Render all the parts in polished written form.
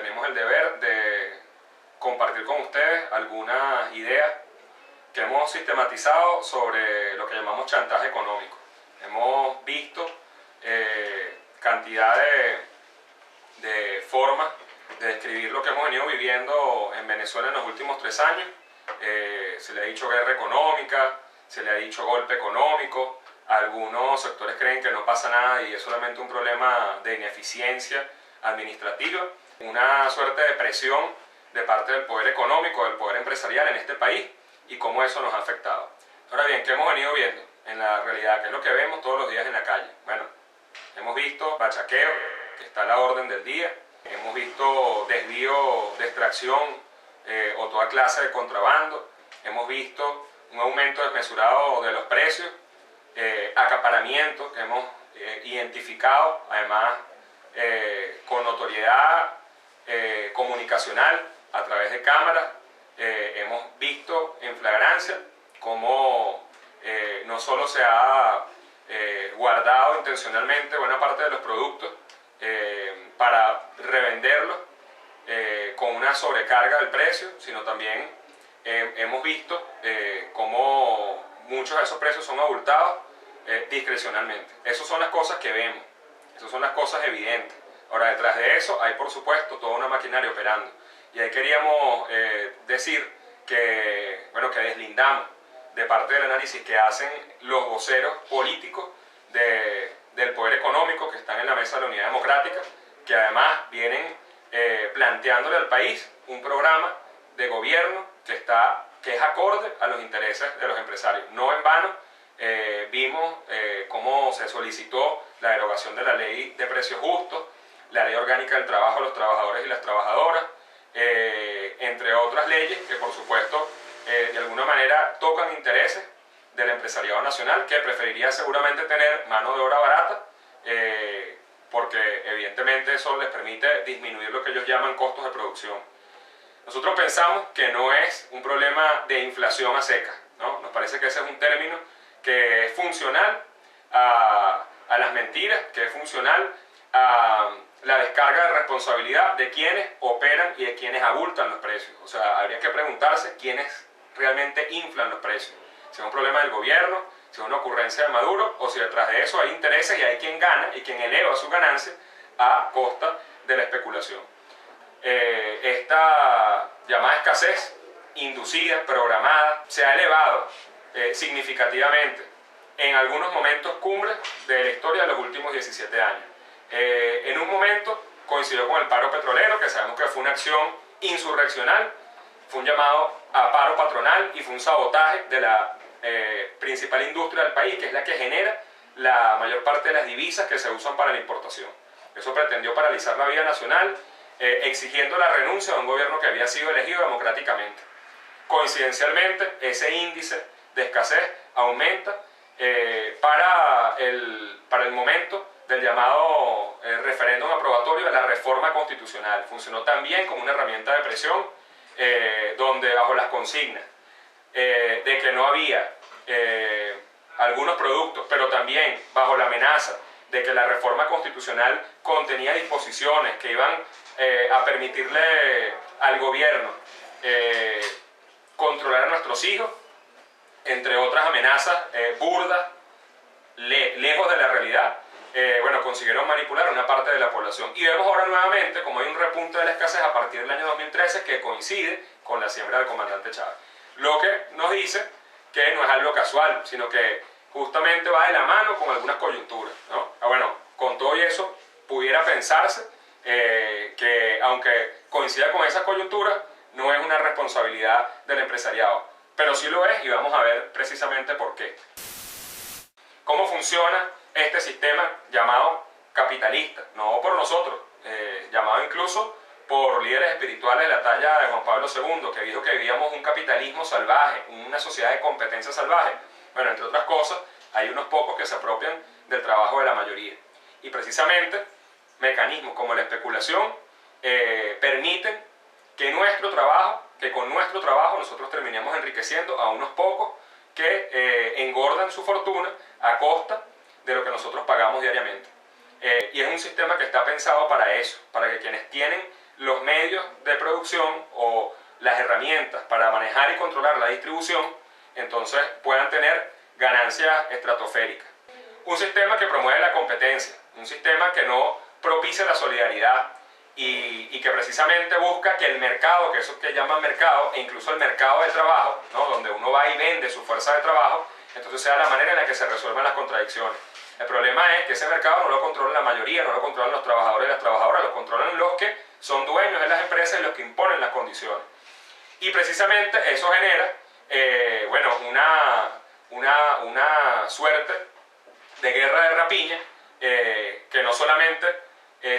tenemos el deber de compartir con ustedes algunas ideas que hemos sistematizado sobre lo que llamamos chantaje económico. Hemos visto cantidad de formas de describir lo que hemos venido viviendo en Venezuela en los últimos 3 años. Se le ha dicho guerra económica, se le ha dicho golpe económico. Algunos sectores creen que no pasa nada y es solamente un problema de ineficiencia administrativa, una suerte de presión de parte del poder económico, del poder empresarial en este país y cómo eso nos ha afectado. Ahora bien, ¿qué hemos venido viendo en la realidad? ¿Qué es lo que vemos todos los días en la calle? Bueno, hemos visto bachaqueo, que está a la orden del día, hemos visto desvío de extracción o toda clase de contrabando, hemos visto un aumento desmesurado de los precios, acaparamiento que hemos identificado además con notoriedad comunicacional a través de cámaras. Hemos visto en flagrancia cómo no solo se ha guardado intencionalmente buena parte de los productos para revenderlos con una sobrecarga del precio, sino también hemos visto cómo muchos de esos precios son abultados discrecionalmente. Esas son las cosas que vemos, esas son las cosas evidentes. Ahora, detrás de eso hay, por supuesto, toda una maquinaria operando. Y ahí queríamos decir que, bueno, que deslindamos de parte del análisis que hacen los voceros políticos del poder económico que están en la mesa de la Unidad Democrática, que además vienen planteándole al país un programa de gobierno que es acorde a los intereses de los empresarios. No en vano vimos cómo se solicitó la derogación de la ley de precios justos, la ley orgánica del trabajo a los trabajadores y las trabajadoras, entre otras leyes que por supuesto de alguna manera tocan intereses del empresariado nacional, que preferiría seguramente tener mano de obra barata, porque evidentemente eso les permite disminuir lo que ellos llaman costos de producción. Nosotros pensamos que no es un problema de inflación a seca, ¿no? Nos parece que ese es un término que es funcional a las mentiras, que es funcional a la descarga de responsabilidad de quienes operan y de quienes abultan los precios. O sea, habría que preguntarse quiénes realmente inflan los precios. Si es un problema del gobierno, si es una ocurrencia de Maduro, o si detrás de eso hay intereses y hay quien gana y quien eleva su ganancia a costa de la especulación. Esta llamada escasez inducida, programada, se ha elevado significativamente en algunos momentos cumbres de la historia de los últimos 17 años. En un momento coincidió con el paro petrolero, que sabemos que fue una acción insurreccional, fue un llamado a paro patronal y fue un sabotaje de la principal industria del país, que es la que genera la mayor parte de las divisas que se usan para la importación. Eso pretendió paralizar la vida nacional, exigiendo la renuncia de un gobierno que había sido elegido democráticamente. Coincidencialmente, ese índice de escasez aumenta para el momento del llamado referéndum aprobatorio de la reforma constitucional. Funcionó también como una herramienta de presión, donde bajo las consignas de que no había algunos productos, pero también bajo la amenaza de que la reforma constitucional contenía disposiciones que iban a permitirle al gobierno controlar a nuestros hijos, entre otras amenazas burdas, lejos de la realidad, bueno, consiguieron manipular a una parte de la población. Y vemos ahora nuevamente como hay un repunte de la escasez a partir del año 2013 que coincide con la siembra del comandante Chávez. Lo que nos dice que no es algo casual, sino que justamente va de la mano con algunas coyunturas, ¿no? Bueno, con todo y eso pudiera pensarse que aunque coincida con esas coyunturas, no es una responsabilidad del empresariado, pero sí lo es y vamos a ver precisamente por qué. ¿Cómo funciona este sistema llamado capitalista? No por nosotros, llamado incluso por líderes espirituales de la talla de Juan Pablo II, que dijo que vivíamos un capitalismo salvaje, una sociedad de competencia salvaje. Bueno, entre otras cosas, hay unos pocos que se apropian del trabajo de la mayoría. Y precisamente, mecanismos como la especulación permiten que con nuestro trabajo nosotros terminemos enriqueciendo a unos pocos que engordan su fortuna a costa de lo que nosotros pagamos diariamente. Y es un sistema que está pensado para eso, para que quienes tienen los medios de producción o las herramientas para manejar y controlar la distribución, entonces puedan tener ganancias estratosféricas. Un sistema que promueve la competencia, un sistema que no propicia la solidaridad y que precisamente busca que el mercado, que eso que llaman mercado, e incluso el mercado de trabajo, ¿no?, donde uno va y vende su fuerza de trabajo, entonces sea la manera en la que se resuelvan las contradicciones. El problema es que ese mercado no lo controla la mayoría, no lo controlan los trabajadores y las trabajadoras, lo controlan los que son dueños de las empresas y los que imponen las condiciones. Y precisamente eso genera una suerte de guerra de rapiña que no solamente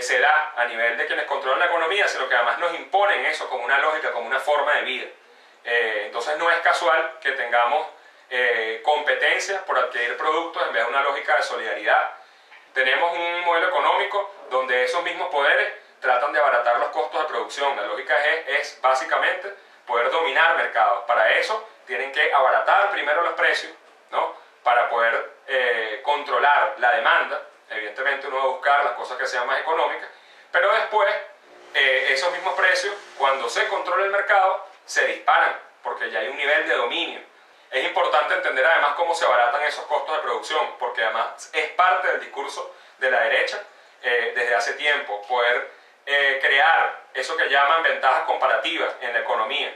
se da a nivel de quienes controlan la economía, sino que además nos imponen eso como una lógica, como una forma de vida. Entonces no es casual que tengamos competencia por adquirir productos en vez de una lógica de solidaridad. Tenemos un modelo económico donde esos mismos poderes tratan de abaratar los costos de producción. La lógica es básicamente poder dominar mercados. Para eso tienen que abaratar primero los precios, ¿no?, para poder controlar la demanda. Evidentemente uno va a buscar las cosas que sean más económicas, pero después esos mismos precios, cuando se controla el mercado, se disparan porque ya hay un nivel de dominio. Es importante entender además cómo se abaratan esos costos de producción, porque además es parte del discurso de la derecha desde hace tiempo, poder crear eso que llaman ventajas comparativas en la economía,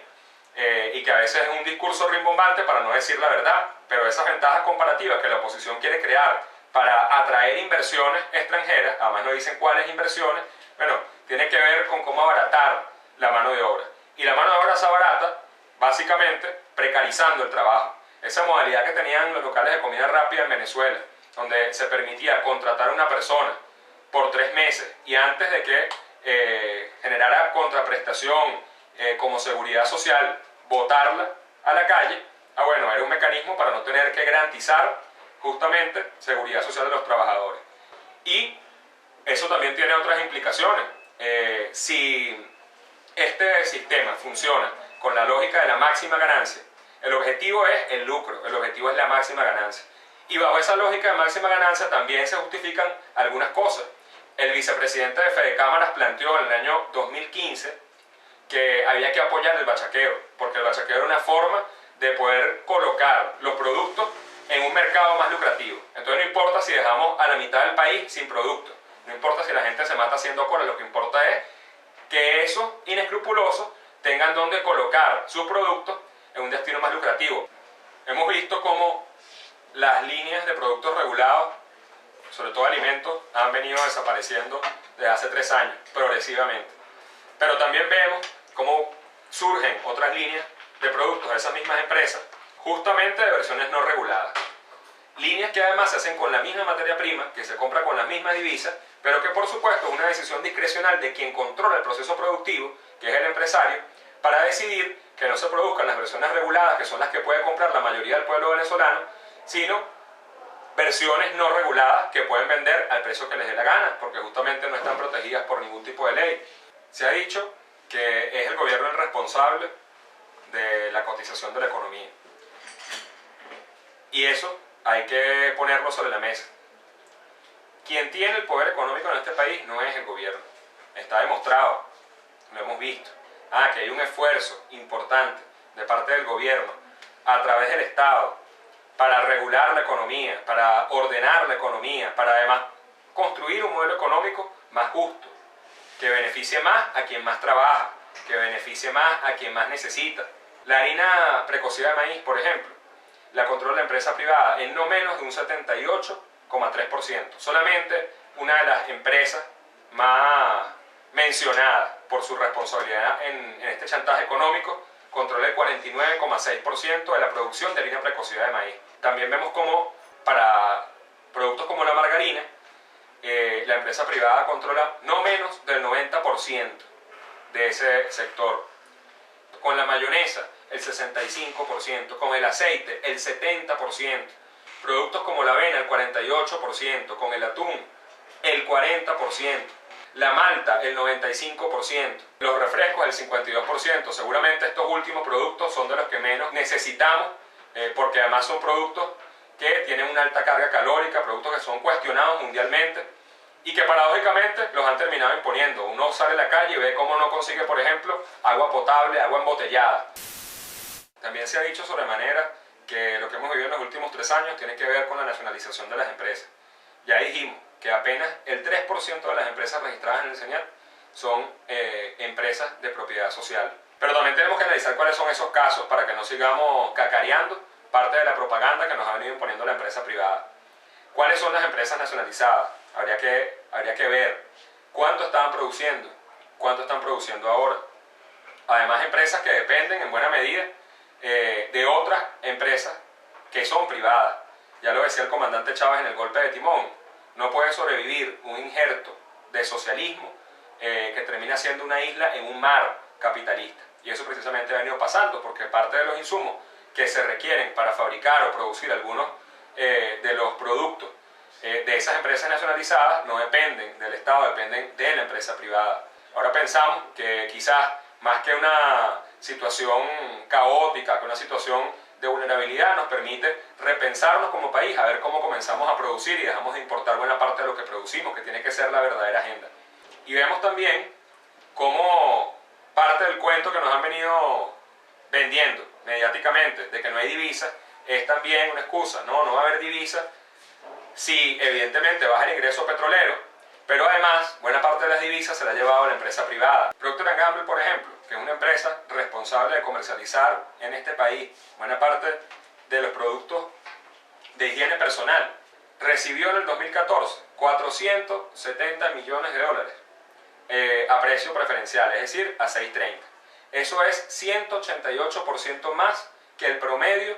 y que a veces es un discurso rimbombante para no decir la verdad, pero esas ventajas comparativas que la oposición quiere crear para atraer inversiones extranjeras, además no dicen cuáles inversiones, bueno, tiene que ver con cómo abaratar la mano de obra. Y la mano de obra se abarata básicamente precarizando el trabajo. Esa modalidad que tenían los locales de comida rápida en Venezuela, donde se permitía contratar a una persona por 3 meses y antes de que generara contraprestación como seguridad social, botarla a la calle, bueno, era un mecanismo para no tener que garantizar justamente seguridad social de los trabajadores. Y eso también tiene otras implicaciones. Si este sistema funciona con la lógica de la máxima ganancia, el objetivo es el lucro, el objetivo es la máxima ganancia. Y bajo esa lógica de máxima ganancia también se justifican algunas cosas. El vicepresidente de Fedecámaras planteó en el año 2015 que había que apoyar el bachaqueo, porque el bachaqueo era una forma de poder colocar los productos en un mercado más lucrativo. Entonces no importa si dejamos a la mitad del país sin productos, no importa si la gente se mata haciendo cola, lo que importa es que esos inescrupulosos tengan donde colocar sus productos en un destino más lucrativo. Hemos visto cómo las líneas de productos regulados, sobre todo alimentos, han venido desapareciendo desde hace 3 años, progresivamente. Pero también vemos cómo surgen otras líneas de productos de esas mismas empresas, justamente de versiones no reguladas. Líneas que además se hacen con la misma materia prima, que se compra con las mismas divisas, pero que por supuesto es una decisión discrecional de quien controla el proceso productivo, que es el empresario, para decidir que no se produzcan las versiones reguladas, que son las que puede comprar la mayoría del pueblo venezolano, sino versiones no reguladas que pueden vender al precio que les dé la gana, porque justamente no están protegidas por ningún tipo de ley. Se ha dicho que es el gobierno el responsable de la cotización de la economía. Y eso hay que ponerlo sobre la mesa. Quien tiene el poder económico en este país no es el gobierno. Está demostrado, lo hemos visto. Que hay un esfuerzo importante de parte del gobierno a través del Estado para regular la economía, para ordenar la economía, para además construir un modelo económico más justo, que beneficie más a quien más trabaja, que beneficie más a quien más necesita. La harina precocida de maíz, por ejemplo, la controla la empresa privada en no menos de un 78,3%. Solamente una de las empresas más mencionadas por su responsabilidad en este chantaje económico controla el 49,6% de la producción de harina precocida de maíz. También vemos cómo para productos como la margarina, la empresa privada controla no menos del 90% de ese sector. Con la mayonesa, el 65%, con el aceite, el 70%, productos como la avena, el 48%, con el atún, el 40%, la malta, el 95%, los refrescos, el 52%. Seguramente estos últimos productos son de los que menos necesitamos, porque además son productos que tienen una alta carga calórica, productos que son cuestionados mundialmente y que paradójicamente los han terminado imponiendo. Uno sale a la calle y ve cómo no consigue, por ejemplo, agua potable, agua embotellada. También se ha dicho sobremanera que lo que hemos vivido en los últimos 3 años tiene que ver con la nacionalización de las empresas. Ya dijimos que apenas el 3% de las empresas registradas en el SENIAT son empresas de propiedad social. Pero también tenemos que analizar cuáles son esos casos para que no sigamos cacareando parte de la propaganda que nos ha venido imponiendo la empresa privada. ¿Cuáles son las empresas nacionalizadas? Habría que ver cuánto estaban produciendo, cuánto están produciendo ahora. Además, empresas que dependen en buena medida de otras empresas que son privadas. Ya lo decía el comandante Chávez en el golpe de timón, no puede sobrevivir un injerto de socialismo que termina siendo una isla en un mar capitalista. Y eso precisamente ha venido pasando porque parte de los insumos que se requieren para fabricar o producir algunos de los productos de esas empresas nacionalizadas no dependen del Estado, dependen de la empresa privada. Ahora pensamos que quizás más que una situación caótica, que una situación de vulnerabilidad, nos permite repensarnos como país, a ver cómo comenzamos a producir y dejamos de importar buena parte de lo que producimos, que tiene que ser la verdadera agenda. Y vemos también cómo parte del cuento que nos han venido vendiendo mediáticamente de que no hay divisa es también una excusa. No va a haber divisa si evidentemente baja el ingreso petrolero, pero además buena parte de las divisas se la ha llevado la empresa privada. Procter & Gamble, por ejemplo, que es una empresa responsable de comercializar en este país buena parte de los productos de higiene personal, recibió en el 2014 470 millones de dólares a precio preferencial, es decir, a 6.30. Eso es 188% más que el promedio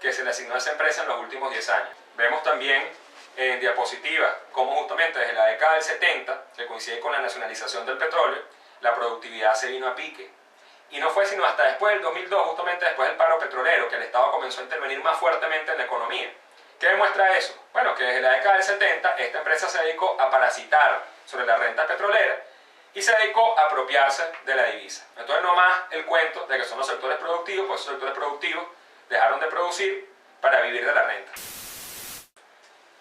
que se le asignó a esa empresa en los últimos 10 años. Vemos también en diapositiva cómo justamente desde la década del 70, que coincide con la nacionalización del petróleo, la productividad se vino a pique. Y no fue sino hasta después del 2002, justamente después del paro petrolero, que el Estado comenzó a intervenir más fuertemente en la economía. ¿Qué demuestra eso? Bueno, que desde la década del 70 esta empresa se dedicó a parasitar sobre la renta petrolera y se dedicó a apropiarse de la divisa. Entonces no más el cuento de que son los sectores productivos, pues esos sectores productivos dejaron de producir para vivir de la renta.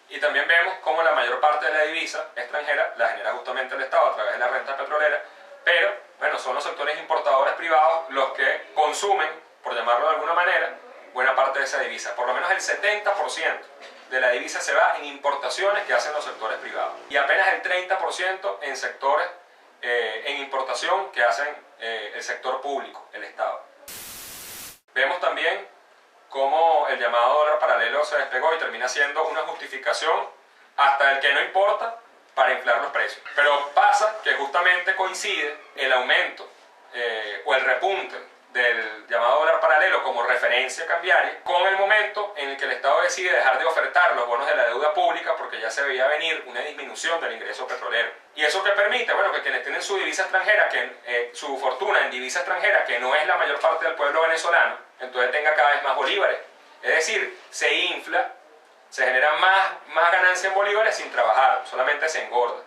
Y también vemos cómo la mayor parte de la divisa extranjera la genera justamente el Estado a través de la renta petrolera, pero bueno, son los sectores importadores privados los que consumen, por llamarlo de alguna manera, buena parte de esa divisa. Por lo menos el 70% de la divisa se va en importaciones que hacen los sectores privados y apenas el 30% en sectores en importación que hacen el sector público, el Estado. Vemos también cómo el llamado dólar paralelo se despegó y termina siendo una justificación hasta el que no importa para inflar los precios. Pero pasa que justamente coincide el aumento o el repunte del llamado dólar paralelo como referencia cambiaria con el momento en el que el Estado decide dejar de ofertar los bonos de la deuda pública porque ya se veía venir una disminución del ingreso petrolero. ¿Y eso qué permite? Bueno, que quienes tienen su divisa extranjera, su fortuna en divisa extranjera, que no es la mayor parte del pueblo venezolano, entonces tenga cada vez más bolívares. Es decir, se infla, se genera más ganancia en bolívares sin trabajar, solamente se engorda.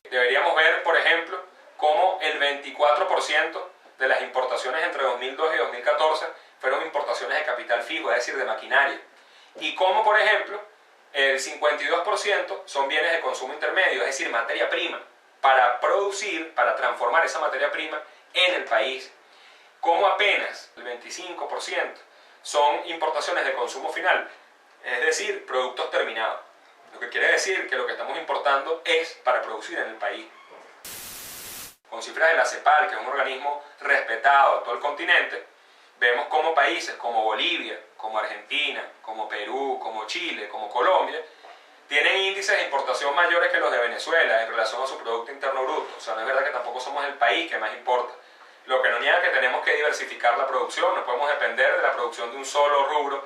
Deberíamos ver, por ejemplo, cómo el 24% de las importaciones entre 2002 y 2014 fueron importaciones de capital fijo, es decir, de maquinaria. Y cómo, por ejemplo, el 52% son bienes de consumo intermedio, es decir, materia prima, para producir, para transformar esa materia prima en el país. Como apenas el 25% son importaciones de consumo final, es decir, productos terminados. Lo que quiere decir que lo que estamos importando es para producir en el país. Con cifras de la CEPAL, que es un organismo respetado a todo el continente, vemos como países como Bolivia, como Argentina, como Perú, como Chile, como Colombia, tienen índices de importación mayores que los de Venezuela en relación a su Producto Interno Bruto. O sea, no es verdad que tampoco somos el país que más importa. Lo que no niega que tenemos que diversificar la producción, no podemos depender de la producción de un solo rubro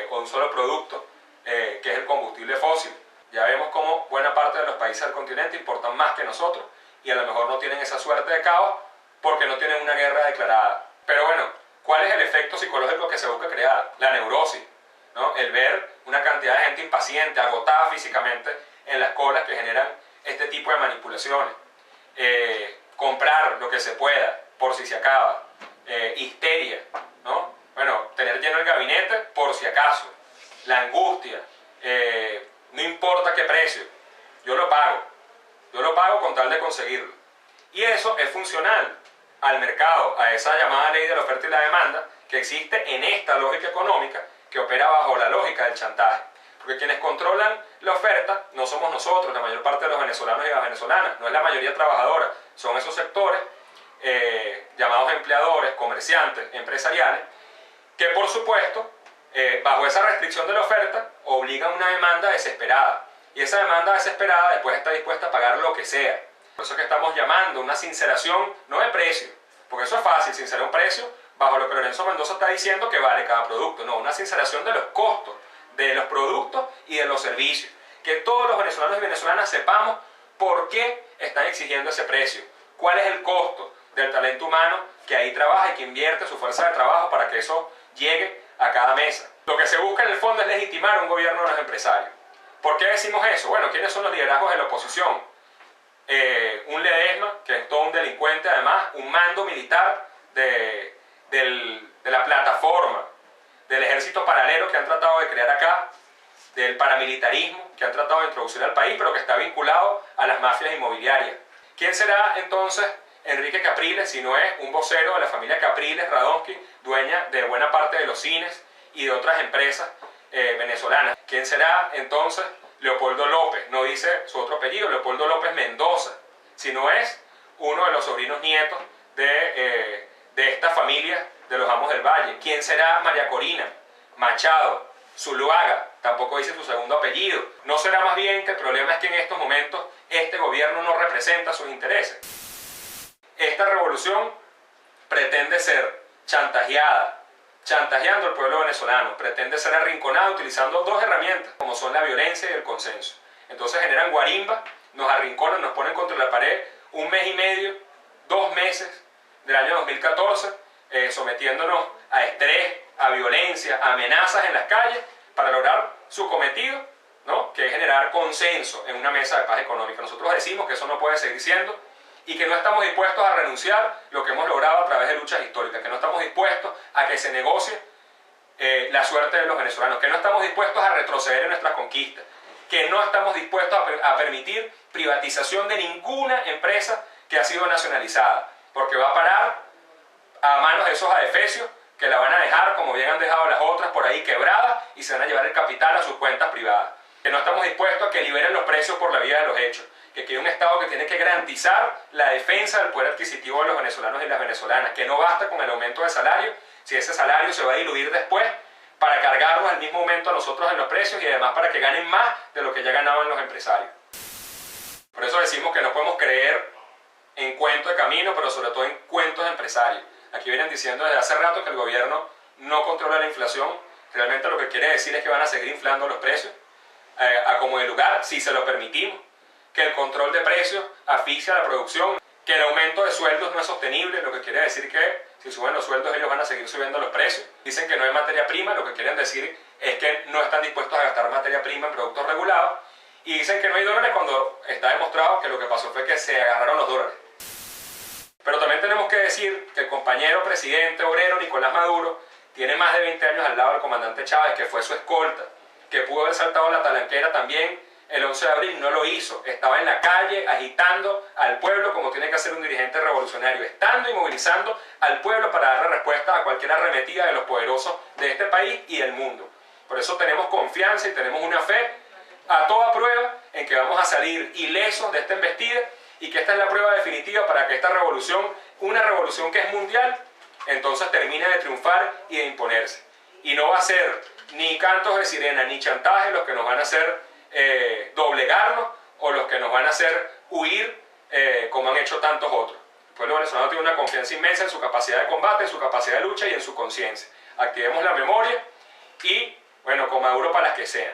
o un solo producto, que es el combustible fósil. Ya vemos cómo buena parte de los países del continente importan más que nosotros y a lo mejor no tienen esa suerte de caos porque no tienen una guerra declarada. Pero bueno, ¿cuál es el efecto psicológico que se busca crear? La neurosis, ¿no? El ver una cantidad de gente impaciente, agotada físicamente en las colas que generan este tipo de manipulaciones. Comprar lo que se pueda por si se acaba. Histeria, ¿no? Bueno, tener lleno el gabinete por si acaso. La angustia, no importa qué precio. yo lo pago con tal de conseguirlo. Y eso es funcional al mercado, a esa llamada ley de la oferta y la demanda que existe en esta lógica económica que opera bajo la lógica del chantaje. Porque quienes controlan la oferta no somos nosotros, la mayor parte de los venezolanos y las venezolanas, no es la mayoría trabajadora, son esos sectores llamados empleadores, comerciantes, empresariales, que por supuesto, bajo esa restricción de la oferta, obligan una demanda desesperada. Y esa demanda desesperada después está dispuesta a pagar lo que sea. Por eso es que estamos llamando una sinceración, no de precio, porque eso es fácil, sincerar un precio bajo lo que Lorenzo Mendoza está diciendo que vale cada producto. No, una sinceración de los costos de los productos y de los servicios. Que todos los venezolanos y venezolanas sepamos por qué están exigiendo ese precio, cuál es el costo del talento humano que ahí trabaja y que invierte su fuerza de trabajo para que eso llegue a cada mesa. Lo que se busca en el fondo es legitimar un gobierno de los empresarios. ¿Por qué decimos eso? Bueno, ¿quiénes son los liderazgos de la oposición? Un Ledesma, que es todo un delincuente además, un mando militar de la plataforma del ejército paralelo que han tratado de crear acá, del paramilitarismo que han tratado de introducir al país, pero que está vinculado a las mafias inmobiliarias. ¿Quién será entonces Enrique Capriles si no es un vocero de la familia Capriles Radonsky, dueña de buena parte de los cines y de otras empresas venezolanas? ¿Quién será entonces Leopoldo López? No dice su otro apellido, Leopoldo López Mendoza, si no es uno de los sobrinos nietos de esta familia de los Amos del Valle. ¿Quién será María Corina Machado Zuluaga? Tampoco dice su segundo apellido. ¿No será más bien que el problema es que en estos momentos este gobierno no representa sus intereses? Esta revolución pretende ser chantajeando al pueblo venezolano, pretende ser arrinconada utilizando dos herramientas, como son la violencia y el consenso. Entonces generan guarimba, nos arrinconan, nos ponen contra la pared un mes y medio, 2 meses del año 2014, sometiéndonos a estrés, a violencia, a amenazas en las calles para lograr su cometido, ¿no? Que es generar consenso en una mesa de paz económica. Nosotros decimos que eso no puede seguir siendo y que no estamos dispuestos a renunciar lo que hemos logrado a través de luchas históricas, que no estamos dispuestos a que se negocie la suerte de los venezolanos, que no estamos dispuestos a retroceder en nuestras conquistas, que no estamos dispuestos a permitir privatización de ninguna empresa que ha sido nacionalizada, porque va a parar a manos de esos adefesios que la van a dejar, como bien han dejado las otras, por ahí quebradas y se van a llevar el capital a sus cuentas privadas. Que no estamos dispuestos a que liberen los precios por la vía de los hechos, que hay un Estado que tiene que garantizar la defensa del poder adquisitivo de los venezolanos y las venezolanas, que no basta con el aumento de salario, si ese salario se va a diluir después para cargarnos el mismo aumento a nosotros en los precios y además para que ganen más de lo que ya ganaban los empresarios. Por eso decimos que no podemos creer en cuentos de camino, pero sobre todo en cuentos de empresarios. Aquí vienen diciendo desde hace rato que el gobierno no controla la inflación. Realmente lo que quiere decir es que van a seguir inflando los precios a como de lugar, si se lo permitimos, que el control de precios asfixia la producción, que el aumento de sueldos no es sostenible, lo que quiere decir que si suben los sueldos ellos van a seguir subiendo los precios. Dicen que no hay materia prima, lo que quieren decir es que no están dispuestos a gastar materia prima en productos regulados, y dicen que no hay dólares cuando está demostrado que lo que pasó fue que se agarraron los dólares. Pero también tenemos que decir que el compañero presidente obrero Nicolás Maduro tiene más de 20 años al lado del comandante Chávez, que fue su escolta, que pudo haber saltado la talanquera también el 11 de abril, no lo hizo. Estaba en la calle agitando al pueblo como tiene que hacer un dirigente revolucionario, estando y movilizando al pueblo para darle respuesta a cualquier arremetida de los poderosos de este país y del mundo. Por eso tenemos confianza y tenemos una fe a toda prueba en que vamos a salir ilesos de esta embestida y que esta es la prueba definitiva para que esta revolución, una revolución que es mundial, entonces termine de triunfar y de imponerse. Y no va a ser ni cantos de sirena ni chantaje los que nos van a hacer doblegarnos o los que nos van a hacer huir como han hecho tantos otros. El pueblo venezolano tiene una confianza inmensa en su capacidad de combate, en su capacidad de lucha y en su conciencia. Activemos la memoria y, bueno, con Maduro para las que sean.